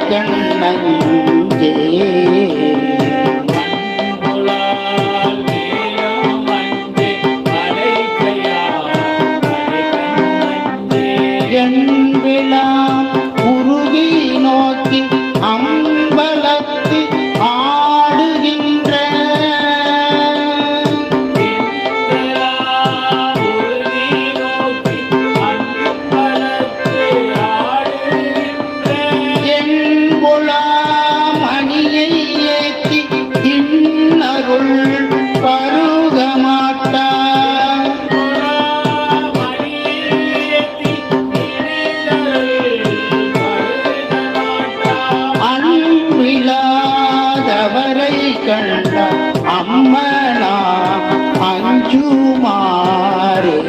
கண்ணஞ்சே என்பிலாம் உருவி நோக்கி அம்பலத்து ஆடுகின்ற மணியை ஏற்றி இன்னருள் பருகமாட்டா அன்பில்லாதவரை கண்ட அம்மனா அஞ்சுமாறே